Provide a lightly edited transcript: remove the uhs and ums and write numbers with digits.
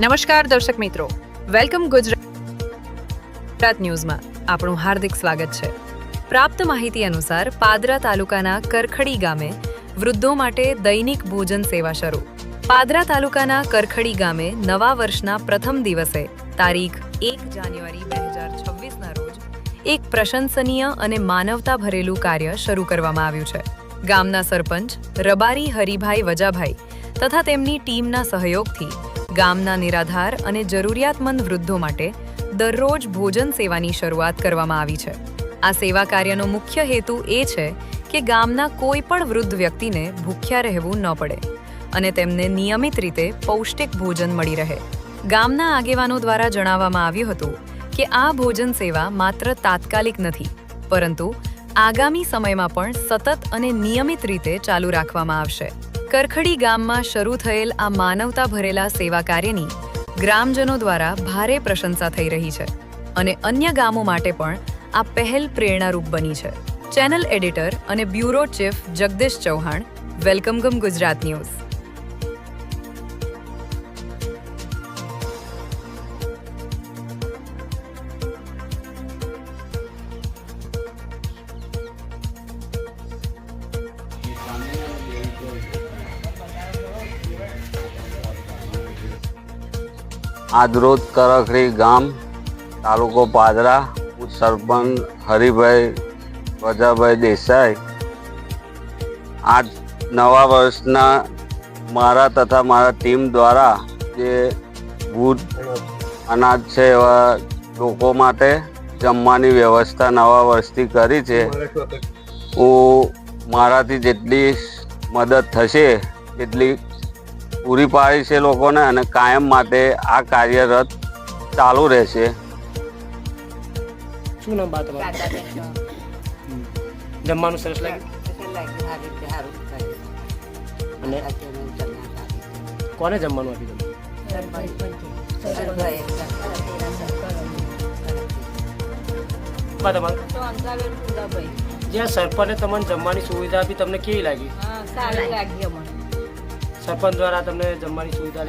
નમસ્કાર દર્શક મિત્રો, વેલકમ ગુજરાત ન્યૂઝમાં આપણું હાર્દિક સ્વાગત છે। પ્રાપ્ત માહિતી અનુસાર પાદરા તાલુકાના કરખડી ગામે વૃદ્ધો માટે દૈનિક ભોજન સેવા શરૂ। પાદરા તાલુકાના કરખડી ગામે નવા વર્ષના પ્રથમ દિવસે તારીખ 1 જાન્યુઆરી 2026ના રોજ એક પ્રશંસનીય અને માનવતા ભરેલું કાર્ય શરૂ કરવામાં આવ્યું છે। ગામના સરપંચ રબારી હરિભાઈ વજાભાઈ તથા તેમની ટીમના સહયોગથી ગામના નિરાધાર અને જરૂરિયાતમંદ વૃદ્ધો માટે દરરોજ ભોજન સેવાની શરૂઆત કરવામાં આવી છે। આ સેવા કાર્યનો મુખ્ય હેતુ એ છે કે ગામના કોઈ પણ વૃદ્ધ વ્યક્તિને ભૂખ્યા રહેવું ન પડે અને તેમને નિયમિત રીતે પૌષ્ટિક ભોજન મળી રહે। ગામના આગેવાનો દ્વારા જણાવવામાં આવ્યું હતું કે આ ભોજન સેવા માત્ર તાત્કાલિક નથી, પરંતુ આગામી સમયમાં પણ સતત અને નિયમિત રીતે ચાલુ રાખવામાં આવશે। કરખડી ગામમાં શરૂ થયેલ આ માનવતા ભરેલા સેવા કાર્યની ગ્રામજનો દ્વારા ભારે પ્રશંસા થઈ રહી છે અને અન્ય ગામો માટે પણ આ પહેલ પ્રેરણારૂપ બની છે। ચેનલ એડિટર અને bureau chief Jagdish Chauhan, welcome Gujarat news. આજરોજ કરખડી ગામ તાલુકો પાદરા સરપંચ હરિભાઈ વજાભાઈ દેસાઈ આ નવા વર્ષના મારા તથા મારા ટીમ દ્વારા જે ભૂત અનાજ છે એવા લોકો માટે જમવાની વ્યવસ્થા નવા વર્ષથી કરી છે। હું મારાથી જેટલી મદદ થશે એટલી પૂરી પાડી છે લોકોને અને કાયમ માટે આ કાર્યરત ચાલુ રહેશે। શું નામ બા તમારું? જમવાનું સરસ લાગ્યું અને કોને જમવાનું આપ્યું તમે? બા તમારું જ્યાં સરપંચે તમને જમવાની સુવિધા આપી તમને કેવી લાગી? સારી લાગી અમને। સરપંચ દ્વારા તમને જમવાની સુવિધા